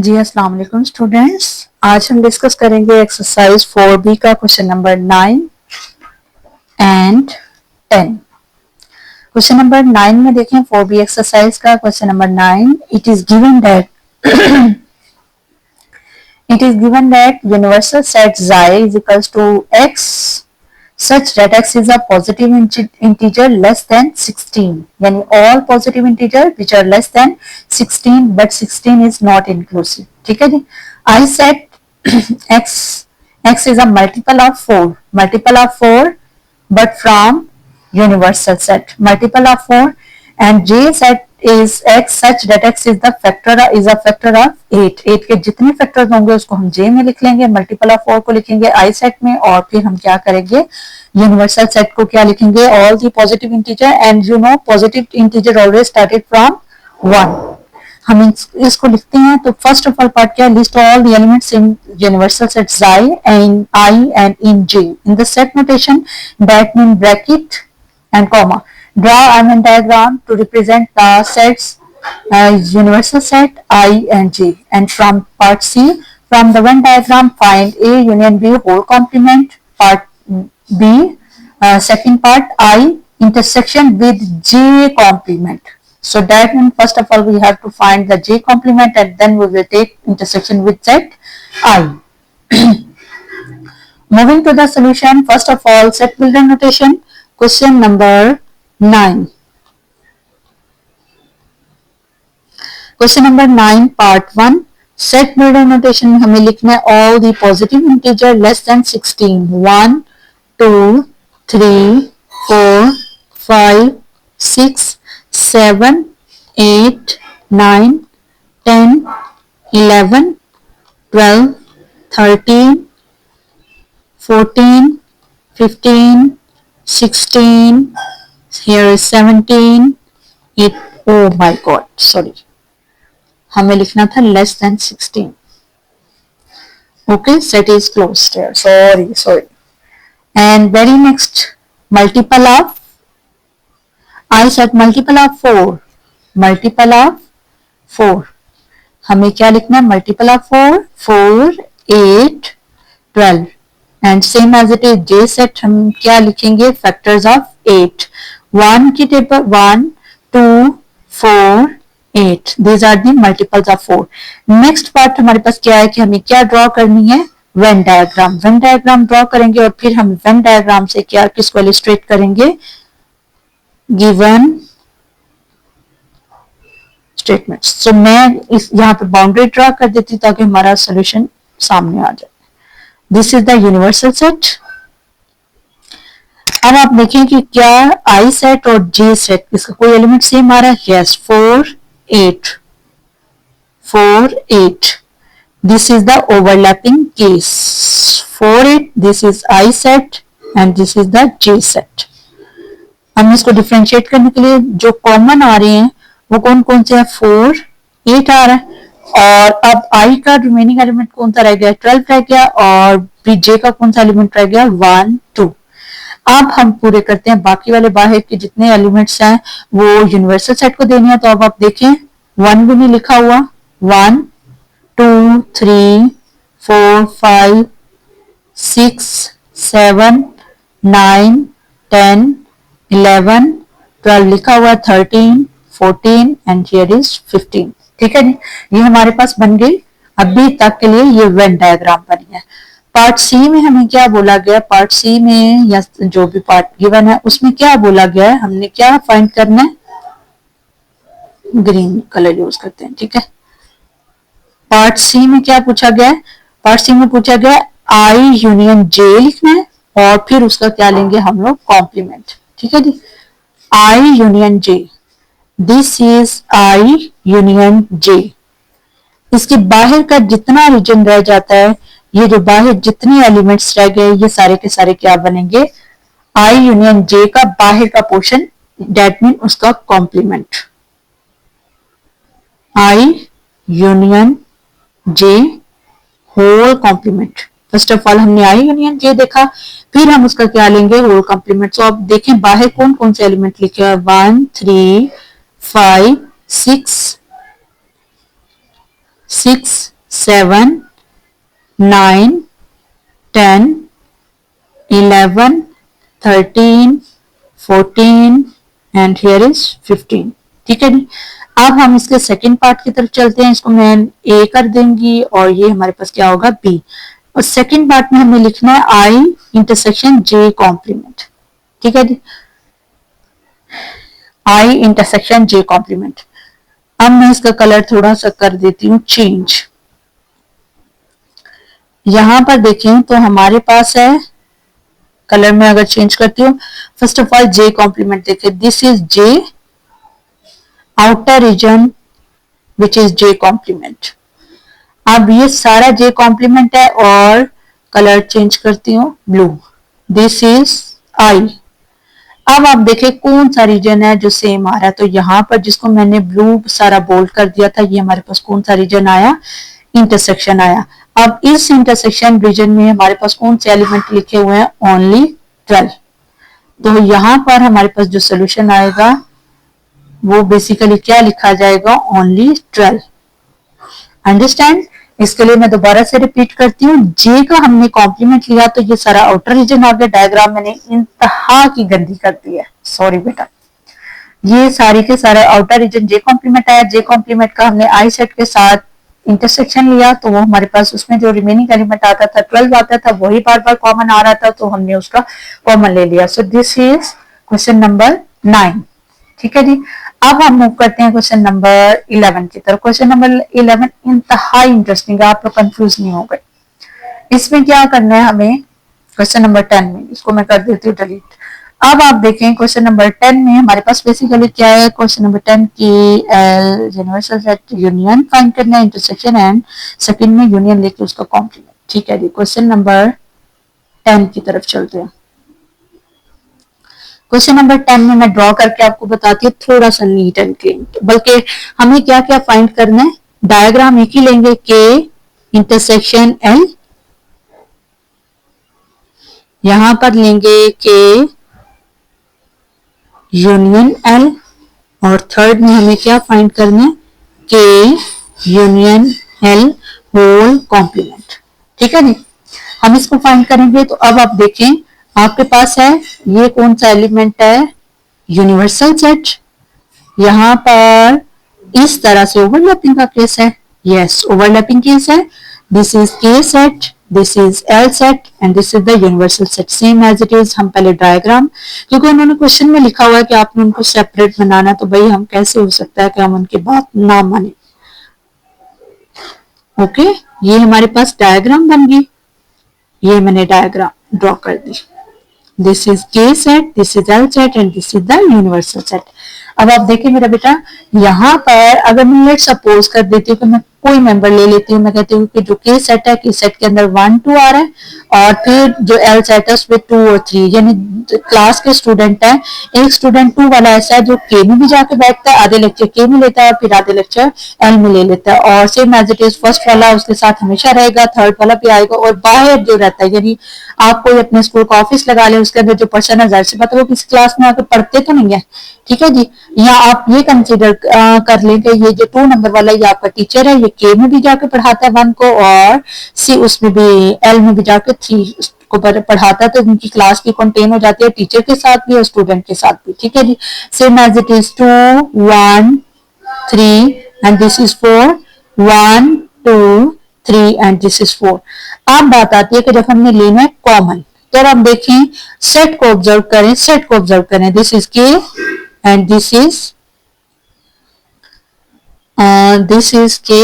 जी अस्सलाम वालेकुम स्टूडेंट्स। आज हम डिस्कस करेंगे एक्सरसाइज 4B का question number 9 and 10। Question number 9 में देखें 4B एक्सरसाइज का question number 9। It is given that universal set xi is equals to x such that x is a positive integer less than 16, यानी all positive integer which are less than 16 but 16 is not inclusive। ठीक है जी। I set x is a multiple of 4 but from universal set multiple of 4 and j set is x such that x is a factor of 8 के जितने factors होंगे उसको हम j में लिख लेंगे, मल्टीपल ऑफ 4 को लिखेंगे i सेट में और फिर हम क्या करेंगे यूनिवर्सल सेट को क्या लिखेंगे all the positive integer and you know positive integer always started from 1। हम इसको लिखते हैं तो फर्स्ट ऑफ ऑल पार्ट क्या है list all the elements in universal set xi and I and in j in the set notation that mean bracket and comma draw a Venn diagram to represent the sets universal set I and j and from part C from the Venn diagram find A union B whole complement part B second part I intersection with j complement. So that means first of all we have to find the j complement and then we will take intersection with set I. Moving to the solution, first of all set builder notation question number 9. Question number 9 part 1 set builder notation में हमें लिखना है all the positive integer less than 16 1 2 3 4 5 6 7 8 9 10 11 12 13 14 15 16 here is 17 8 oh my god sorry हमें लिखना था less than 16 okay set is closed here sorry and very next multiple of I set multiple of 4 हमें क्या लिखना है multiple of 4 8 12 and same as it is j set हम क्या लिखेंगे factors of 8 1 की table 1 2 4 8 these are the multiples of 4। next part हमारे पास क्या है कि हमें क्या ड्रॉ करनी है Venn diagram ड्रॉ करेंगे और फिर हम Venn diagram से क्या किसको illustrate करेंगे given statements। so मैं इस यहाँ पे बाउंड्री ड्रॉ कर देती ताकि हमारा सॉल्यूशन सामने आ जाए। This is the universal set. अब आप देखें कि क्या I सेट और J सेट इसका कोई एलिमेंट सेम आ रहा है yes 4 8 this is the overlapping case 4 8 this is I set and this is the J set. हम इसको डिफरेंशिएट करने के लिए जो कॉमन आ रहे हैं वो कौन कौन से हैं 4 8 आ रहा है और अब I का रिमेनिंग एलिमेंट कौन सा रह गया 12 रह गया और फिर J का कौन सा एलिमेंट रह गया 1 2। अब हम पूरे करते हैं बाकी वाले बाहर के जितने एलिमेंट्स हैं वो यूनिवर्सल सेट को देने हैं तो अब आप देखें 1 भी नहीं लिखा हुआ 1 2 3 4 5 6 7 9 10 11 12 लिखा हुआ 13 14 एंड हियर इज 15। ठीक है जी ये हमारे पास बन गई अभी तक के लिए ये वेन डायग्राम बनी है। पार्ट सी में हमें क्या बोला गया पार्ट सी में या जो भी पार्ट गिवन है उसमें क्या बोला गया है हमने क्या फाइंड करना है ग्रीन कलर यूज करते हैं। ठीक है पार्ट सी में क्या पूछा गया है पार्ट सी में पूछा गया आई यूनियन जे लिखना है और फिर उसका क्या लेंगे हम लोग कॉम्प्लीमेंट। ठीक है जी I union J this is I union J. इसके बाहर का जितना रीजन रह जाता है ये जो बाहर जितने एलिमेंट्स रह गए ये सारे के सारे क्या बनेंगे आई यूनियन जे का बाहर का पोर्शन डेट मीन उसका complement I union J whole complement. First of all हमने आई यूनियन जे देखा फिर हम उसका क्या लेंगे होल कॉम्प्लीमेंट। सो अब देखें बाहर कौन कौन से एलिमेंट लिखे हैं 1 3 5 6 7, 9, 10, 11, 13, 14 एंड हियर इज 15। ठीक है जी। अब हम इसके सेकंड पार्ट की तरफ चलते हैं। इसको मैं ए कर देंगी और ये हमारे पास क्या होगा बी। और सेकंड पार्ट में हमें लिखना है आई इंटरसेक्शन जे कॉम्प्लीमेंट। ठीक है जी, आई इंटरसेक्शन जे कॉम्प्लीमेंट। अब मैं इसका कलर थोड़ा सा कर देती हूँ चेंज। यहां पर देखें तो हमारे पास है, कलर में अगर चेंज करती हूँ, first of all J complement देखिए, this is J outer region which is J complement. अब ये सारा जे कॉम्प्लीमेंट है और कलर चेंज करती हूँ ब्लू, दिस इज आई। अब आप देखें कौन सा रीजन है जो सेम आ रहा है, तो यहां पर जिसको मैंने ब्लू सारा बोल्ड कर दिया था, ये हमारे पास कौन सा रीजन आया, इंटरसेक्शन आया। अब इस इंटरसेक्शन रीजन में हमारे पास कौन से एलिमेंट लिखे हुए हैं, ओनली 12। तो यहां पर हमारे पास जो सोल्यूशन आएगा वो बेसिकली क्या लिखा जाएगा, ओनली 12। अंडरस्टैंड। इसके लिए मैं दोबारा से रिपीट करती हूँ, जे का हमने कॉम्प्लीमेंट लिया तो ये सारा आउटर रीजन आ गया। डायग्राम मैंने इंतहा की गंदी कर दी है, सॉरी बेटा। ये सारी के सारे आउटर रीजन जे कॉम्प्लीमेंट आया। जे कॉम्प्लीमेंट का हमने आई सेट के साथ इंटरसेक्शन लिया तो वो हमारे पास उसमें जो रिमेनिंग एलिमेंट आता था 12 आता था, वही बार बार कॉमन आ रहा था तो हमने उसका कॉमन ले लिया। So this is question number 9। ठीक है जी। अब हम मूव करते हैं क्वेश्चन नंबर 11 की तरफ। क्वेश्चन नंबर 11 इंतहा इंटरेस्टिंग है, आप लोग कंफ्यूज नहीं हो गए। इसमें क्या करना है हमें, क्वेश्चन नंबर 10 में, इसको मैं कर देती हूँ डिलीट। अब आप देखें क्वेश्चन नंबर 10 में हमारे पास बेसिकली क्या है, क्वेश्चन नंबर 10 की यूनिवर्सल सेट यूनियन फाइंड करना है, इंटरसेक्शन एंड सेकंड में यूनियन लेके उसका कॉम्प्लीमेंट। ठीक है जी, क्वेश्चन नंबर 10 की तरफ चलते हैं। क्वेश्चन नंबर 10 में मैं ड्रॉ करके आपको बताती हूँ, थोड़ा सा नीट एंड क्लीन। बल्कि हमें क्या क्या फाइंड करना है, डायग्राम एक ही लेंगे, के इंटरसेक्शन एल, यहां पर लेंगे के यूनियन एल, और थर्ड में हमें क्या फाइंड करना है, के यूनियन एल होल कॉम्प्लीमेंट। ठीक है जी। हम इसको फाइंड करेंगे तो अब आप देखें आपके पास है ये कौन सा एलिमेंट है, यूनिवर्सल सेट। यहां पर इस तरह से ओवरलैपिंग का केस है, यस ओवरलैपिंग केस है। This is K set, this is L set and this is the universal set, same as it is. हम पहले डायग्राम, क्योंकि उन्होंने क्वेश्चन में लिखा हुआ है कि आपने उनको सेपरेट बनाना, तो भाई हम कैसे हो सकता है कि हम उनकी बात ना माने। ओके, ये हमारे पास डायग्राम बन गई, ये मैंने डायग्राम ड्रॉ कर दी। This is K set, this is L set and this is the universal set. अब आप देखिए मेरा बेटा, यहाँ पर अगर मैं लेट सपोज कर देती हूँ कि मैं कोई मेंबर ले लेती हूँ, मैं कहती हूँ कि जो के सेट है, के सेट के अंदर 1 2 आ रहा है, और फिर जो एल सेट है उसमें 2 और 3, यानी क्लास के स्टूडेंट है। एक स्टूडेंट 2 वाला ऐसा है जो के में भी जाके बैठता है, आधे लेक्चर के में लेता है, फिर आधे लेक्चर एल में ले लेता है, और same as it is first वाला उसके साथ हमेशा रहेगा, थर्ड वाला भी आएगा। और बाहर जो रहता है, यानी आप कोई अपने स्कूल का ऑफिस लगा ले, उसके अंदर जो पर्सन है, जाहिर सी बात है वो किसी क्लास में आकर पढ़ते तो नहीं है। ठीक है जी। या आप ये कंसीडर कर लें कि ये जो 2 नंबर वाला ये आपका टीचर है, ये के में भी जाके पढ़ाता है 1 को, और सी उसमें भी एल में भी जाके 3 को पढ़ाता है, तो उनकी क्लास भी कंटेन हो जाती है टीचर के साथ भी और स्टूडेंट के साथ भी। ठीक है जी। Same as it is 2 1 3 and this is 4 1 2 3 and this is 4। अब बात आती है कि जब हमने लेना है कॉमन, तो अब देखें सेट को ऑब्जर्व करें, सेट को ऑब्जर्व करें, दिस इज के and this is K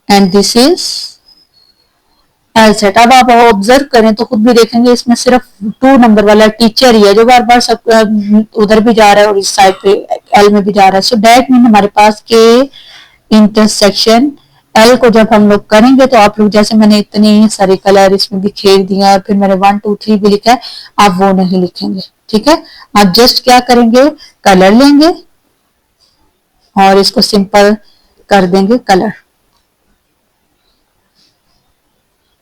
and this is L set। अब आप ऑब्जर्व करें तो खुद भी देखेंगे इसमें सिर्फ 2 नंबर वाला टीचर ही है जो बार बार सब उधर भी जा रहा है और इस साइड पे L में भी जा रहा है। सो दैट मीन हमारे पास K इंटरसेक्शन L को जब हम लोग करेंगे तो आप लोग, जैसे मैंने इतने सारे कलर इसमें भी खेल दिया और फिर मैंने 1 2 3 भी लिखा है, आप वो नहीं लिखेंगे। ठीक है, आप जस्ट क्या करेंगे, कलर लेंगे और इसको सिंपल कर देंगे कलर।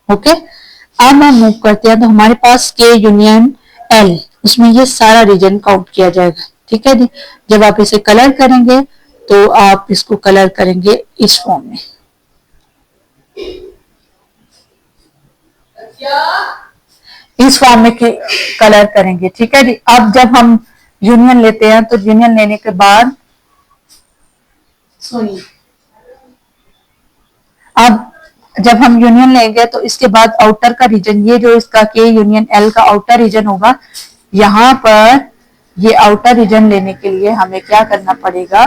ओके, अब हम मूव करते हैं तो हमारे पास के यूनियन एल, उसमें ये सारा रीजन काउंट किया जाएगा। ठीक है जी। जब आप इसे कलर करेंगे तो आप इसको कलर करेंगे इस फॉर्म में। इस फॉर्म में कलर करेंगे। ठीक है जी। अब जब हम यूनियन लेते हैं तो यूनियन लेने के बाद अब जब हम यूनियन लेंगे तो इसके बाद आउटर का रीजन, ये जो इसका के यूनियन एल का आउटर रीजन होगा, यहाँ पर ये आउटर रीजन लेने के लिए हमें क्या करना पड़ेगा,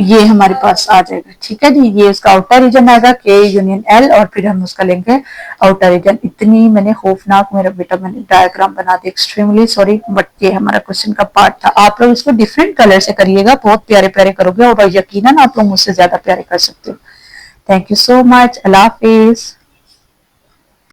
ये हमारे पास आ जाएगा। ठीक है जी। ये उसका आउटर रीजन आएगा के यूनियन एल, और फिर हम उसका लेंगे आउटर रीजन। इतनी मैंने खौफनाक, मेरा बेटा, मैंने डायग्राम बना दी, एक्सट्रीमली सॉरी, बट ये हमारा क्वेश्चन का पार्ट था। आप लोग इसको डिफरेंट कलर से करिएगा, बहुत प्यारे प्यारे करोगे और यकीनन आप लोग मुझसे ज्यादा प्यारे कर सकते हो। Thank you so much. Allah Hafiz.